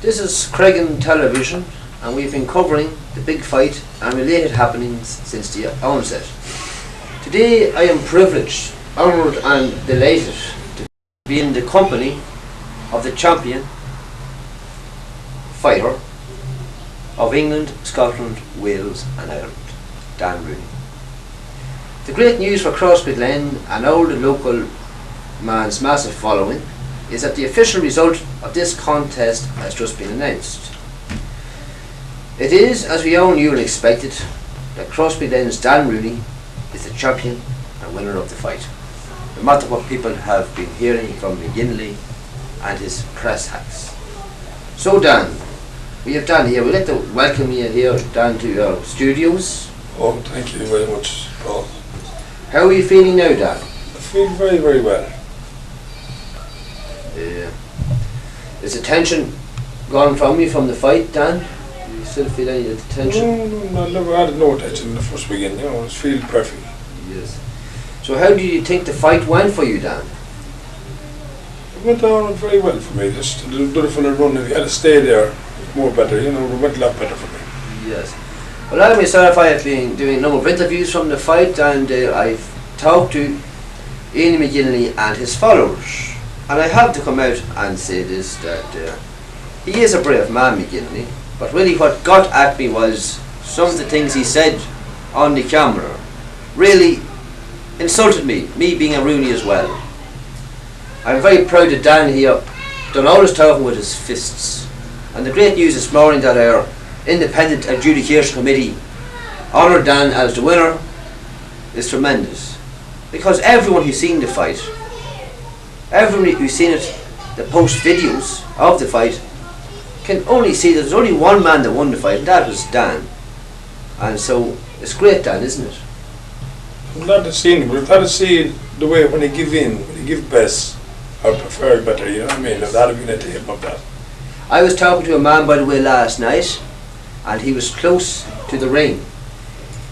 This is Cregan Television, and we've been covering the big fight and related happenings since the onset. Today I am privileged, honoured and delighted to be in the company of the champion fighter of England, Scotland, Wales and Ireland, Dan Rooney. The great news for Crosby Glen and all the local man's massive following is that the official result of this contest has just been announced. It is, as we all knew and expected, that Crosby Glen's Dan Rooney is the champion and winner of the fight, no matter what people have been hearing from McGinley and his press hacks. So Dan, we have Dan here. We'd like to welcome you here, Dan, to our studios. Oh, thank you very much, Paul. How are you feeling now, Dan? I feel very, very well. Is the tension gone from you from the fight, Dan? Do you still feel any of the tension? No, I never had no tension in the first beginning, I was feeling perfect. Yes. So how do you think the fight went for you, Dan? It went on very well for me, just the other fella running, if he had to stay there, more better, it went a lot better for me. Yes. Well, I myself, I have been doing a number of interviews from the fight, and I've talked to Ian McGinley and his followers. And I have to come out and say this, that he is a brave man, McGinley, but really what got at me was some of the things he said on the camera really insulted me being a Rooney as well. I'm very proud that Dan here done all his talking with his fists. And the great news this morning that our independent adjudication committee honoured Dan as the winner is tremendous. Because everyone who's seen the fight, everyone who's seen it, the post videos of the fight, can only see that there's only one man that won the fight, and that was Dan. And so it's great, Dan, isn't it? I'm glad to see him, but I'm glad to see the way when he give in, when he give best, I prefer it better, you know what I mean? If that had been a tape of that. I was talking to a man, by the way, last night, and he was close to the ring.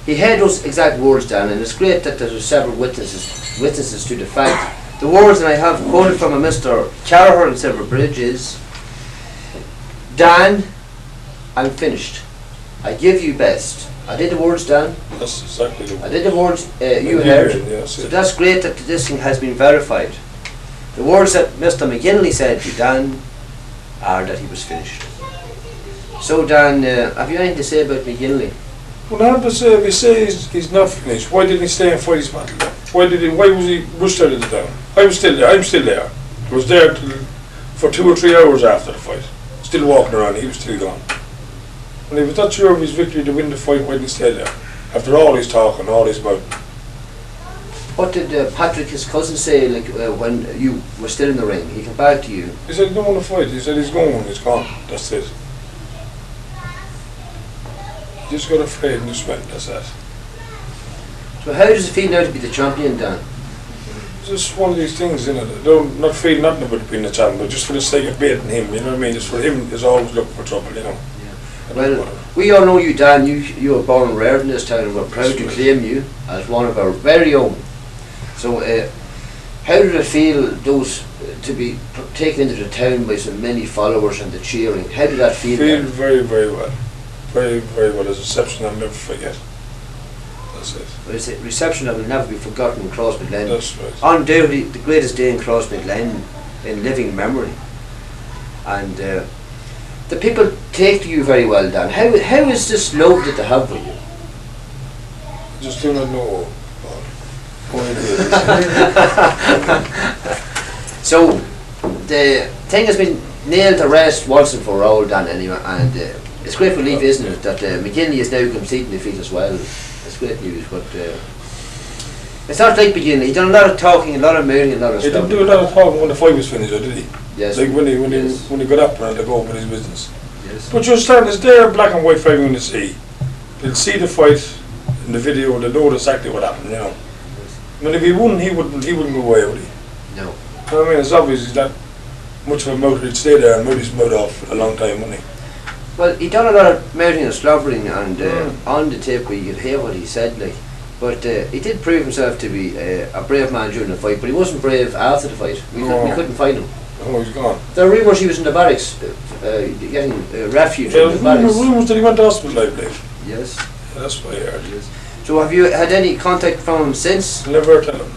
He heard those exact words, Dan, and it's great that there are several witnesses to the fact. The words that I have quoted from a Mr. Carraher in Silver Bridge is, Dan, I'm finished. I give you best. I did the words, Dan. That's exactly the word. I did the words you heard. Yes, so that's great that this thing has been verified. The words that Mr. McGinley said to Dan are that he was finished. So Dan, have you anything to say about McGinley? Well, I have to say, if he says he's not finished, why didn't he stay and fight his battle then? Why was he rushed out of the town? I was still there, I'm still there. I was there for 2 or 3 hours after the fight. Still walking around, he was still gone. And he was not sure of his victory to win the fight, why didn't he stay there? After all his talking, all his mouth. What did Patrick, his cousin, say when you were still in the ring? He came back to you. He said he don't want to fight, he said he's going, he's gone, that's it. He just got afraid and just went, that's that. So how does it feel now to be the champion, Dan? It's just one of these things, you know, they don't not feel nothing about being the champion, but just for the sake of beating him, you know what I mean? Just for him is always looking for trouble, you know. Yeah. Well, we all know you, Dan. You were born and reared in this town, and we're proud to claim you as one of our very own. So how did it feel to be taken into the town by so many followers and the cheering? How did that feel? Feel very, very well. Very, very well. It's a reception I'll never forget. That's it. Well, it's a reception that will never be forgotten in Crosby Glen. That's right. Undoubtedly the greatest day in Crosby Glen in living memory. And the people take to you very well, Dan. How is this love that they have for you? I just do not know. So the thing has been nailed to rest once and for all, Dan, anyway, and it's great relief, isn't it, that McGinley is now conceding defeat as well. It's great news, but it's not like McGinley. He done a lot of talking, a lot of moaning, a lot of stuff. He didn't do a lot of talking when the fight was finished, did he? Yes. Like when he got up and had to go over his business. Yes. But you're starting, it's there, black and white for everyone to see. They'll see the fight in the video, they'll know exactly what happened, you know. Yes. I mean, if he wouldn't go away, would he? No. I mean, it's obvious he's not much of a motor. He'd stay there and move his mouth off for a long time, wouldn't he? Well, he done a lot of mouthing and slobbering, and on the tape we could hear what he said, like. But he did prove himself to be a brave man during the fight, but he wasn't brave after the fight. We couldn't find him. Oh, he's gone. There are rumours he was in the barracks, getting refuge in the barracks. Rumours that he went to hospital, I believe. Yes. Yeah, that's what I heard. Yes. So have you had any contact from him since? Never tell him.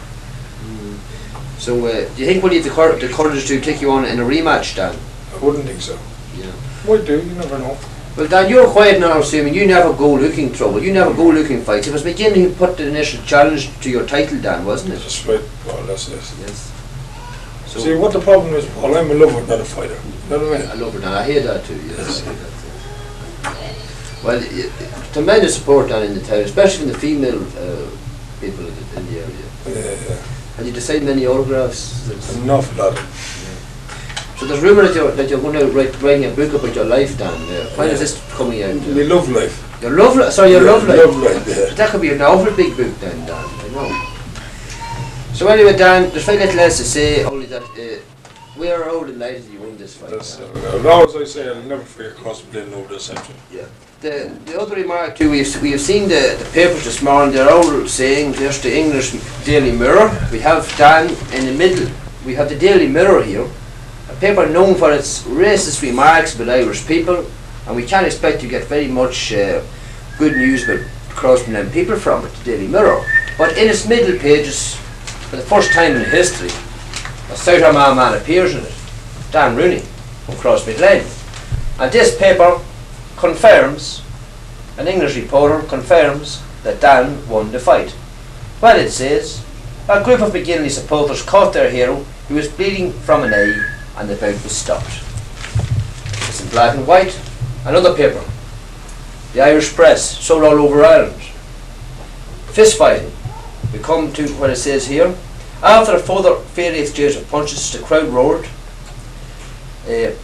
So do you think we'll have the courage to take you on in a rematch, Dan? I wouldn't think so. Yeah. Might do, you never know. Well, Dan, you're quiet now, assuming you never go looking trouble. You never go looking fights. It was McGinley who put the initial challenge to your title, Dan, wasn't it? That's right, Paul, that's it. Yes. So See, what the problem is, Paul, I'm a lover, not a fighter. You know what I mean? I love it, Dan. I hear that too. Yes. I hear that too. Well, tremendous support down in the town, especially from the female people in the area. Yeah. And you decide many autographs. An awful lot. So there's rumour that you're going to writing a book about your life, Dan. When is this coming out? My love life. Your love life? Sorry, your love life? Love life, yeah. That could be an awful big book then, Dan. I know. So anyway, Dan, there's very little else to say, only that we are all delighted you won this fight. That's, as I say, I'll never forget crossing over the century. Yeah. The other remark too, we have seen the papers this morning, they're all saying, there's the English Daily Mirror, we have Dan in the middle, we have the Daily Mirror here, a paper known for its racist remarks about Irish people, and we can't expect to get very much good news about cross-Glen people from it, the Daily Mirror. But in its middle pages, for the first time in history, a South Armagh man appears in it, Dan Rooney from Crossbay. And this paper confirms, an English reporter confirms that Dan won the fight. Well, it says, a group of McGinley supporters caught their hero who was bleeding from an eye and the bout was stopped. It's in black and white. Another paper, the Irish Press, sold all over Ireland. Fist fighting. We come to what it says here. After a further fairly exchange of punches, the crowd roared. It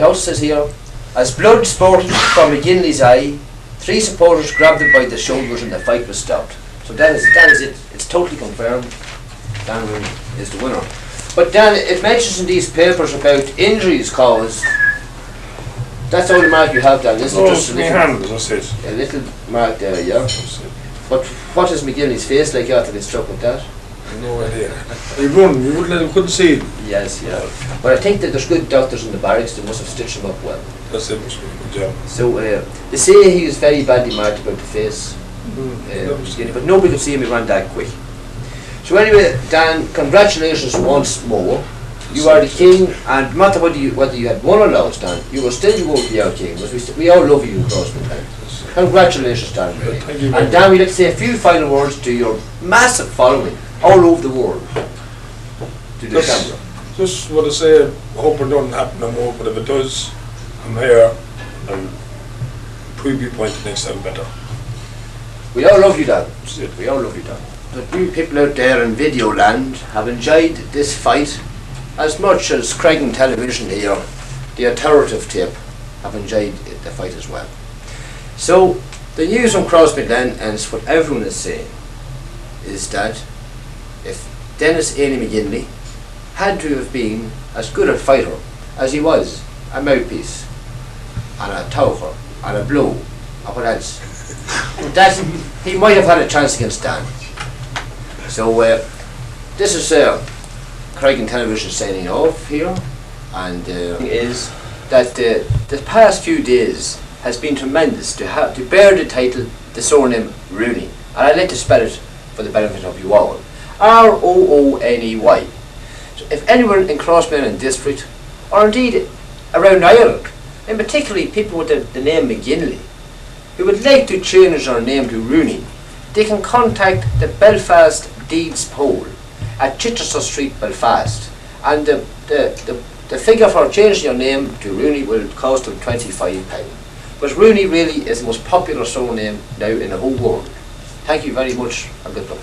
also says here, as blood spurted from McGinley's eye, 3 supporters grabbed him by the shoulders and the fight was stopped. So that is it. It's totally confirmed. Dan Rooney is the winner. But Dan, it mentions in these papers about injuries caused. That's all the mark you have, Dan, isn't it? Just my hand, that's it. A little mark there, yeah. That's it. But what is McGinley's face like after they struck with that? No idea. He run, you wouldn't let him, couldn't see him. Yes, yeah. But I think that there's good doctors in the barracks that must have stitched him up well. That's it, must be a good job. So they say he was very badly marked about the face, but nobody could see him, he ran that quick. So anyway, Dan, congratulations once more. You are the king, and no matter whether you had won or lost, Dan, you were still going to be our king, because we all love you across the town. Congratulations, Dan. Thank you. And Dan, we'd like to say a few final words to your massive following all over the world. To the camera. Just what I say, I hope it doesn't happen no more, but if it does, I'm here and prove your point next time better. We all love you, Dan. That's it. We all love you, Dan. But you people out there in video land have enjoyed this fight as much as Craig and Television here, the authoritative tip, have enjoyed the fight as well. So the news from Crosby then, and it's what everyone is saying, is that if Dennis Ailey McGinley had to have been as good a fighter as he was a mouthpiece and a taucher and a blow and what else, that he might have had a chance against Dan. So this is Craig and Television signing off here, and is that the past few days has been tremendous to bear the title, the surname Rooney, and I'd like to spell it for the benefit of you all. R-O-O-N-E-Y. So if anyone in Crossbay District, or indeed around Ireland, and particularly people with the name McGinley, who would like to change their name to Rooney, they can contact the Belfast Deeds Poll at Chichester Street, Belfast, and the figure for changing your name to Rooney will cost them £25. But Rooney really is the most popular surname now in the whole world. Thank you very much and good luck.